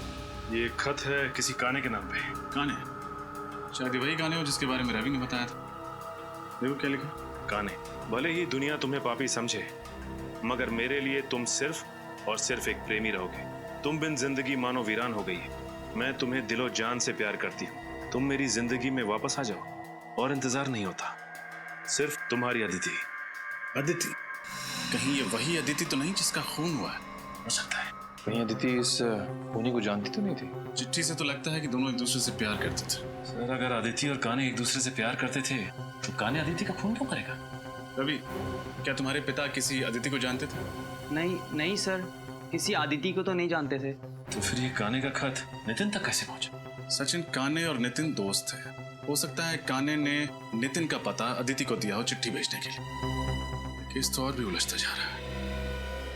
ये खत है किसी काने के नाम पे। काने? शायद वही काने हो जिसके बारे में रवि ने बताया था। देखो क्या लिखा। काने, भले ही दुनिया तुम्हें पापी समझे, मगर मेरे लिए तुम सिर्फ और सिर्फ एक प्रेमी रहोगे। तुम बिन जिंदगी मानो वीरान हो गई है। मैं तुम्हें दिलो जान से प्यार करती हूँ। तुम मेरी जिंदगी में वापस आ जाओ और इंतजार नहीं होता। सिर्फ तुम्हारी अदिति। अदिति? कहीं ये वही अदिति तो नहीं जिसका खून हुआ है? हो सकता है। कहीं अदिति इस खूनी को जानती तो नहीं थी? चिट्ठी से तो लगता है कि दोनों एक दूसरे से प्यार करते थे। सर अगर अदिति और काने एक दूसरे से प्यार करते थे तो काने अदिति का खून क्यों करेगा? रवि, क्या तुम्हारे पिता किसी अदिति को जानते थे? नहीं नहीं सर, किसी अदिति को तो नहीं जानते थे। तो फिर ये काने का खत नितिन तक कैसे पहुंचा? सचिन, काने और नितिन दोस्त थे। हो सकता है काने ने नितिन का पता अदिति को दिया हो चिट्ठी भेजने के लिए। केस तो और भी उलझता जा रहा है।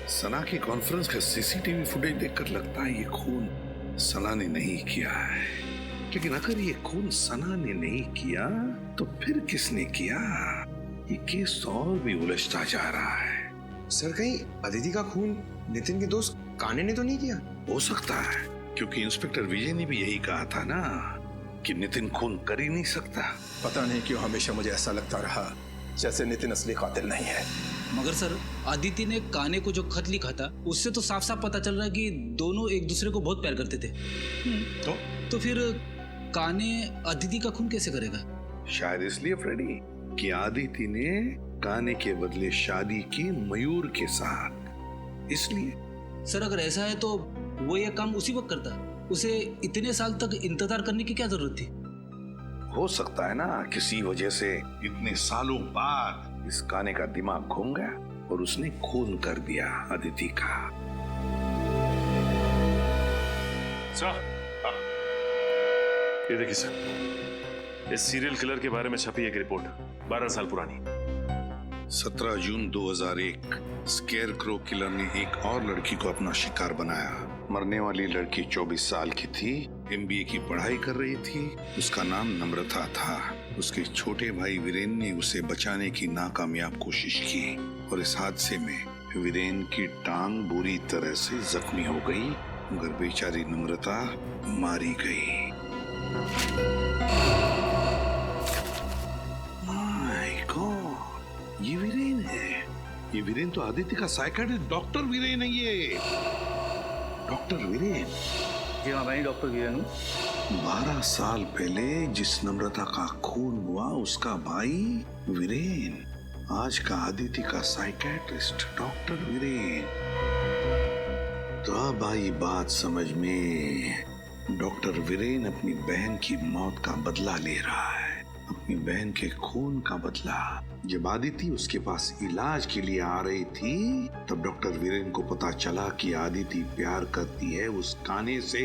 सना की कॉन्फ्रेंस का सीसीटीवी फुटेज देखकर लगता है ये खून सना ने नहीं किया है। लेकिन अगर ये खून सना ने नहीं किया तो फिर किसने किया? ये केस और भी उलझता जा रहा है। सर कहीं अदिति का खून नितिन के दोस्त काने ने तो नहीं किया? हो सकता है, क्योंकि इंस्पेक्टर विजय ने भी यही कहा था ना कि नितिन खून कर ही नहीं सकता। पता नहीं क्यों हमेशा मुझे ऐसा लगता रहा जैसे नितिन असली कातिल नहीं है। मगर सर, अदिति ने काने को जो खत लिखा था उससे तो साफ साफ पता चल रहा है कि दोनों एक दूसरे को बहुत प्यार करते थे। तो फिर काने अदिति का खून कैसे करेगा? शायद इसलिए फ्रेडी कि अदिति ने काने के बदले शादी की मयूर के साथ, इसलिए। सर अगर ऐसा है तो वो ये काम उसी वक्त करता, उसे इतने साल तक इंतजार करने की क्या जरूरत थी? हो सकता है ना किसी वजह से इतने सालों बाद इस काने का दिमाग घूम गया और उसने खून कर दिया अदिति का। सर, ये देखिए सर, इस सीरियल किलर के बारे में छपी एक रिपोर्ट 12 साल पुरानी। 17 जून 2001 स्केयरक्रो किलर ने एक और लड़की को अपना शिकार बनाया। मरने वाली लड़की 24 साल की थी, MBA की पढ़ाई कर रही थी। उसका नाम नम्रता था। उसके छोटे भाई वीरेन ने उसे बचाने की नाकामयाब कोशिश की और इस हादसे में वीरेन की टांग बुरी तरह से जख्मी हो गई, मगर बेचारी नम्रता मारी गई। माय गॉड, ये वीरेन है। ये वीरेन तो आदित्य का साइकियाट्रिस्ट डॉक्टर वीरेन है। ये डॉक्टर वीरेन। जी हाँ, मैं डॉक्टर वीरेन हूँ। 12 साल पहले जिस नम्रता का खून हुआ उसका भाई वीरेन, आज का आदित्य का साइकियाट्रिस्ट डॉक्टर वीरेन। तो अब आई बात समझ में। डॉक्टर वीरेन अपनी बहन की मौत का बदला ले रहा है, अपनी बहन के खून का बदला। जब आदिति उसके पास इलाज के लिए आ रही थी तब डॉक्टर वीरेन को पता चला कि आदिति प्यार करती है उस काने से,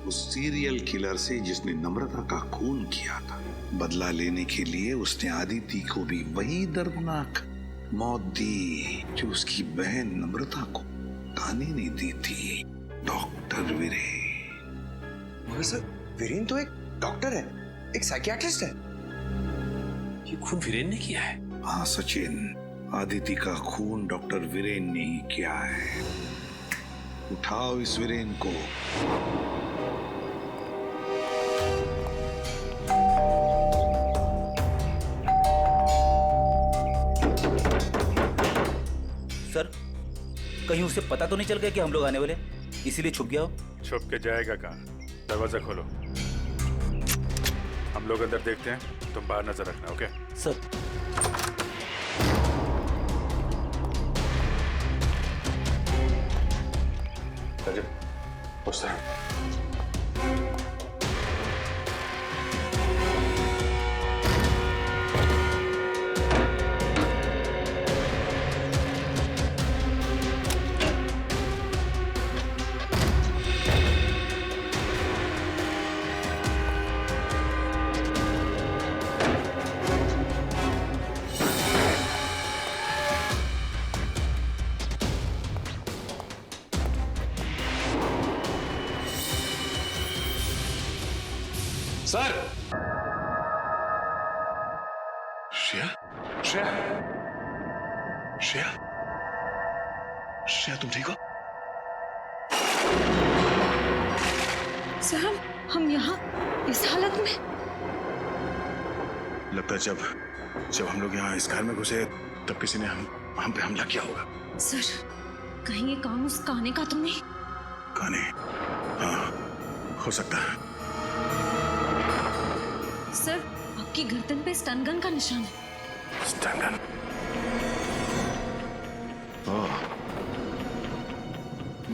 उस सीरियल किलर से जिसने नम्रता का खून किया था। बदला लेने के लिए उसने आदिति को भी वही दर्दनाक मौत दी जो उसकी बहन नम्रता को काने ने दी थी। डॉक्टर वीरेन। मगर सर, वीरेन तो एक डॉक्टर है, एक साइकियाट्रिस्ट है। ये खून वीरेन ने किया है? हाँ सचिन, आदिति का खून डॉक्टर वीरेन ने ही किया है। उठाओ इस वीरेन को। सर, कहीं उसे पता तो नहीं चल गया कि हम लोग आने वाले, इसीलिए छुप गया हो? छुप के जाएगा कहाँ? दरवाजा खोलो, हम लोग अंदर देखते हैं, तुम बाहर नजर रखना। Okay sir. Sir. Shreya, Shreya, Shreya, Shreya तुम ठीक हो? सर, हम यहाँ इस हालत में? लगता है जब हम लोग यहाँ इस घर में घुसे तब किसी ने हम पे हमला किया होगा। सर, कहीं ये काम उस काने का तो नहीं? काने? हाँ, हो सकता है। सर, आपकी गर्दन पे स्टन गन का निशान है। Stun gun? ओह,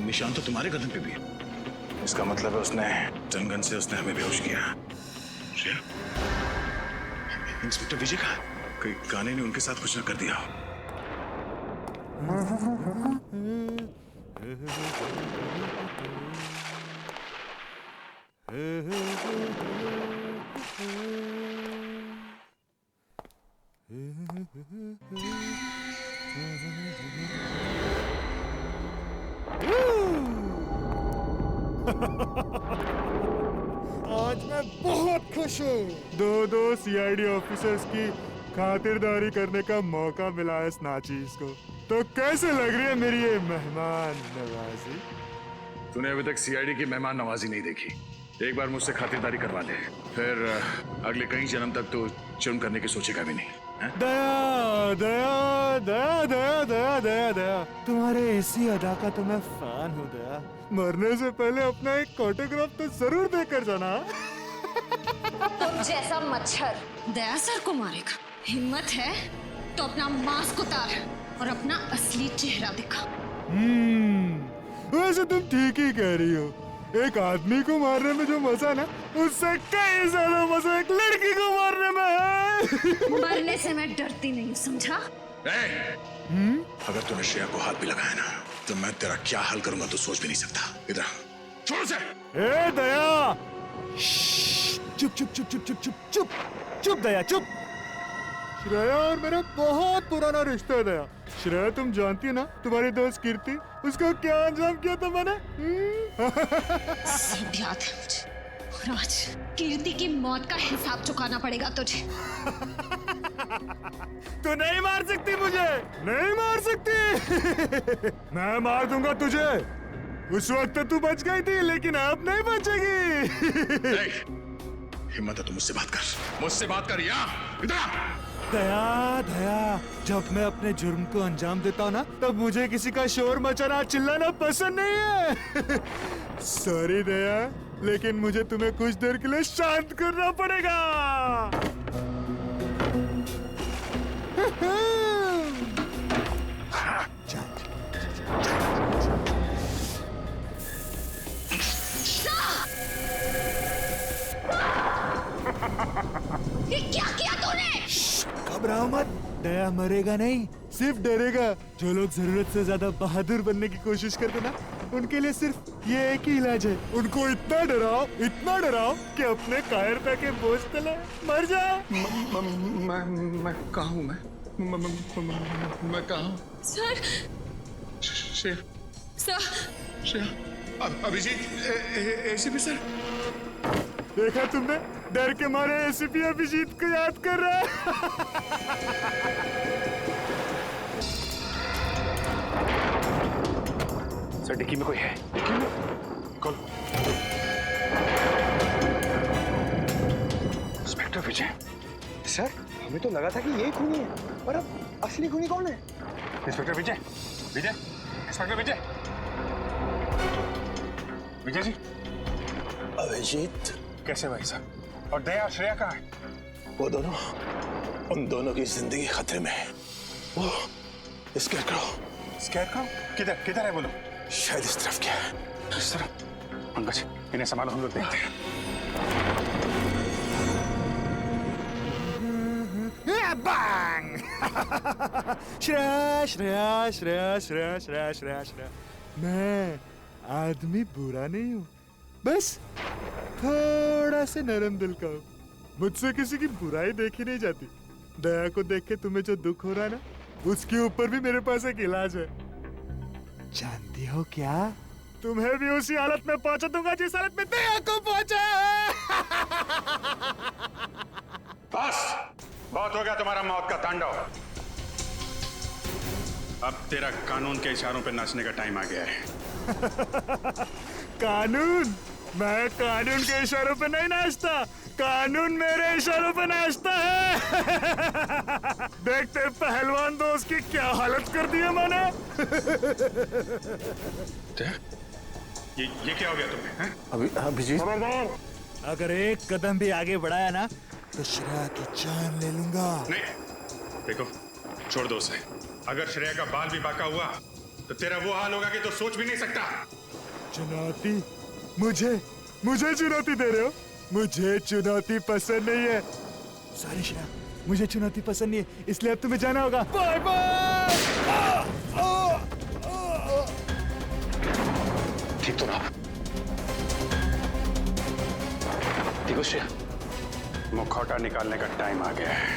निशान तो तुम्हारे गर्दन पे भी है। इसका मतलब है उसने टनगन से उसने हमें बेहोश किया। श्रेया, इंस्पेक्टर विजय का कहीं काने ने उनके साथ कुछ न कर दिया हो। आज मैं बहुत खुश हूँ। दो सीआईडी ऑफिसर्स की खातिरदारी करने का मौका मिला है इस नाचीज को। तो कैसे लग रही है मेरी ये मेहमान नवाजी? तूने अभी तक सीआईडी की मेहमान नवाजी नहीं देखी। एक बार मुझसे खातिरदारी करवा ले, फिर अगले कई जन्म तक तो जुर्म करने की सोचेगा भी नहीं। दया दया दया दया दया दया दया, तुम्हारे इसी अदा का तो मैं फैन हूँ दया। मरने से पहले अपना एक ऑटोग्राफ तो जरूर देकर जाना। तुम जैसा मच्छर दया सर को मारेगा। हिम्मत है तो अपना मास्क उतार और अपना असली चेहरा दिखा। वैसे तुम ठीक ही कह रही हो। एक आदमी को मारने में जो मजा ना, उससे कई ज्यादा मजा एक लड़की को मारने में है। मरने से मैं डरती नहीं, समझा? अगर तूने श्रेया को हाथ भी लगाया ना, तो मैं तेरा क्या हाल करूंगा तो सोच भी नहीं सकता। इधर छोड़ से। ए दया, चुप चुप चुप चुप चुप चुप चुप चुप दया चुप। श्रेया और मेरा बहुत पुराना रिश्ता है दया। श्रेया तुम जानती है ना, तुम्हारी दोस्त कीर्ति, उसका क्या अंजाम किया था मैंने? सब याद है मुझे। और आज कीर्ति की मौत का हिसाब चुकाना पड़ेगा तुझे। तू नहीं मार सकती मुझे, नहीं मार सकती। मैं मार दूंगा तुझे। उस वक्त तू बच गई थी, लेकिन अब नहीं बचेगी। हिम्मत है तो मुझसे बात कर, मुझसे बात कर। इधर दया दया, जब मैं अपने जुर्म को अंजाम देता हूँ ना, तब मुझे किसी का शोर मचाना चिल्लाना पसंद नहीं है। सॉरी दया, लेकिन मुझे तुम्हें कुछ देर के लिए शांत करना पड़ेगा। ये क्या किया तूने? घबराओ मत, दया मरेगा नहीं, सिर्फ डरेगा। जो लोग जरूरत से ज्यादा बहादुर बनने की कोशिश करते ना, उनके लिए सिर्फ ये एक ही इलाज है। उनको इतना डराओ कि अपने कायर पे के बोझ तले मर जाए। मैं कहाँ हूँ? मैं कहाँ हूँ? Sir, Shreya, sir, Shreya, Abhijeet, ACP sir. देखा तुमने, डर के मारे एसीपी अभिजीत को याद कर रहा है। सर डिक्की में कोई है। डिक्की में? कौन? इंस्पेक्टर विजय। सर, हमें तो लगा था कि यही खूनी है, पर अब असली खूनी कौन है? इंस्पेक्टर विजय, विजय, इंस्पेक्टर विजय, विजय जी। अभिजीत, कैसे भाई साहब? और दया, श्रेया कहाँ है? वो दोनों, उन दोनों की जिंदगी खतरे में है। वो स्कैरक्रो किधर किधर है बोलो? शायद इस तरफ क्या है। इस तरफ? पंकज, इन्हें संभालो, हम लोग देखते हैं। बैंग! श्रेया श्रेया श्रेया श्रेया श्रेया श्रेया श्रेया, मैं आदमी बुरा नहीं हूँ, बस थोड़ा से नरम दिल का हूँ। मुझसे किसी की बुराई देखी नहीं जाती। दया को देख के तुम्हें जो दुख हो रहा है ना, उसके ऊपर भी मेरे पास एक इलाज है। जानती हो क्या? तुम्हें भी उसी हालत में पहुंचा दूंगा जिस हालत में दया को पहुंचा है। बस, बहुत हो गया तुम्हारा मौत का तांडव। अब तेरा कानून के इशारों पे नाचने का टाइम आ गया है। कानून? मैं कानून के इशारों पे नहीं नाचता, कानून मेरे इशारों पे नाचता है। देखते पहलवान दोस्त की क्या हालत कर दी है मैंने। ये क्या हो गया तुम्हें? अभिजीत, अगर एक कदम भी आगे बढ़ाया ना, तो श्रेया की जान ले लूंगा। नहीं, देखो, छोड़ दो उसे। अगर श्रेया का बाल भी बाका हुआ तो तेरा वो हाल होगा कि तो सोच भी नहीं सकता। चुनौती? मुझे चुनौती दे रहे हो? मुझे चुनौती पसंद नहीं है। सॉरी श्रेया, मुझे चुनौती पसंद नहीं है, इसलिए अब तुम्हें जाना होगा। Bye bye. ठीक तो रहा। देखो श्रेया, मुखौटा निकालने का टाइम आ गया है।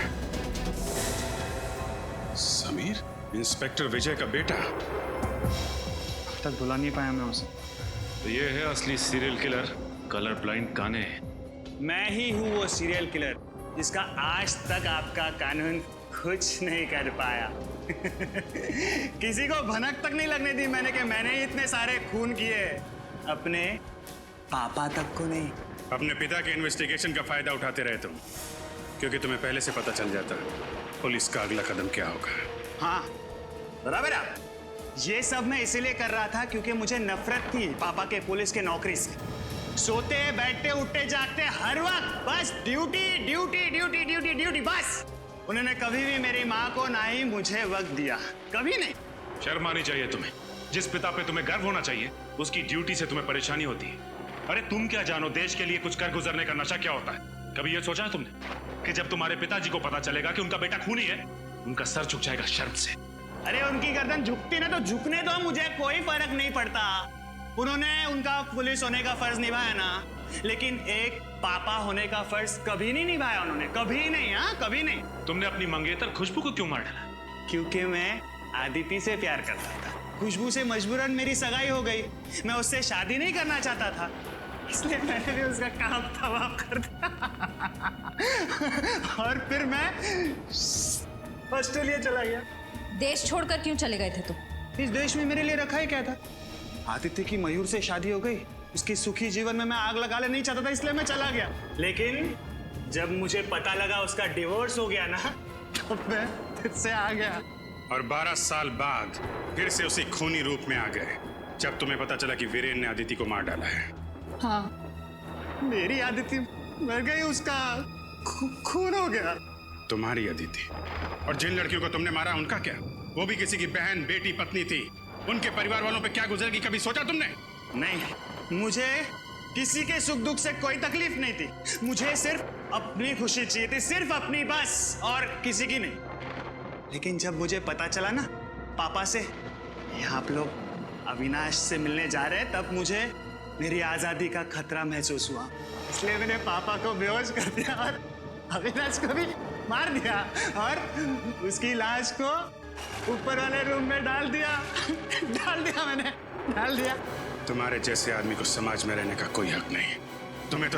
समीर, इंस्पेक्टर विजय का बेटा। अब तक बुला नहीं पाया मैं उसे। तो ये है असली सीरियल किलर, कलर ब्लाइंड कान्हे। मैं ही हूँ वो सीरियल किलर जिसका आज तक आपका कानून कुछ नहीं कर पाया। किसी को भनक तक नहीं लगने दी मैंने कि मैंने ही इतने सारे खून किए, अपने पापा तक को नहीं। अपने पिता के इन्वेस्टिगेशन का फायदा उठाते रहे तुम, क्योंकि तुम्हें पहले से पता चल जाता पुलिस का अगला कदम क्या होगा। हाँ बराबर। ये सब मैं इसीलिए कर रहा था क्योंकि मुझे नफरत थी पापा के पुलिस के नौकरी से। सोते बैठते उठते जागते हर वक्त बस duty duty duty duty duty बस। उन्होंने कभी भी मेरी माँ को ना ही मुझे वक्त दिया, कभी नहीं। शर्म आनी चाहिए तुम्हें। जिस पिता पे तुम्हें गर्व होना चाहिए उसकी ड्यूटी से तुम्हें परेशानी होती है। अरे तुम क्या जानो देश के लिए कुछ कर गुजरने का नशा क्या होता है? कभी ये सोचा है तुमने कि जब तुम्हारे पिताजी को पता चलेगा कि उनका बेटा खूनी है, उनका सर झुक जाएगा शर्म से? अरे उनकी गर्दन झुकती ना तो झुकने दो, मुझे कोई फर्क नहीं पड़ता। उन्होंने उनका पुलिस होने का फर्ज निभाया ना, लेकिन एक पापा होने का फर्ज कभी नहीं निभाया उन्होंने, कभी नहीं। हाँ कभी नहीं। तुमने अपनी मंगेतर खुशबू को क्यों मार डाला? क्योंकि मैं आदिति से प्यार करता था। खुशबू से मजबूरन मेरी सगाई हो गई। मैं उससे शादी नहीं करना चाहता था, इसलिए मैंने भी उसका काम तबाह कर दिया। और फिर मैं ऑस्ट्रेलिया चला गया। देश छोड़कर क्यों चले गए थे तुम? इस देश में मेरे लिए रखा ही क्या था? आदित्य की मयूर से शादी हो गई, उसके सुखी जीवन में मैं आग लगा ले नहीं चाहता था, इसलिए मैं चला गया। लेकिन जब मुझे पता लगा उसका डिवोर्स हो गया ना, तो मैं फिर से आ गया। और 12 साल बाद फिर से उसी खूनी रूप में आ गए, जब तुम्हें पता चला कि वीरेन ने आदिति को मार डाला है। हाँ मेरी आदिति मर गई, उसका खून हो गया। तुम्हारी अदिति? और जिन लड़कियों को तुमने मारा उनका क्या? वो भी किसी की बहन बेटी पत्नी थी। उनके परिवार वालों पे क्या गुजरेगी कभी सोचा तुमने? नहीं, मुझे किसी के सुख दुख से कोई तकलीफ नहीं थी। मुझे सिर्फ अपनी खुशी चाहिए थी, सिर्फ अपनी बस, और किसी की नहीं। लेकिन जब मुझे पता चला ना पापा से आप लोग अविनाश से मिलने जा रहे, तब मुझे मेरी आजादी का खतरा महसूस हुआ। इसलिए मैंने पापा को बेहोश कर दिया और अविनाश को भी मार दिया, और उसकी लाश को ऊपर वाले रूम में डाल दिया। मैंने डाल दिया। तुम्हारे जैसे आदमी को समाज में रहने का कोई हक नहीं। तुम्हें तो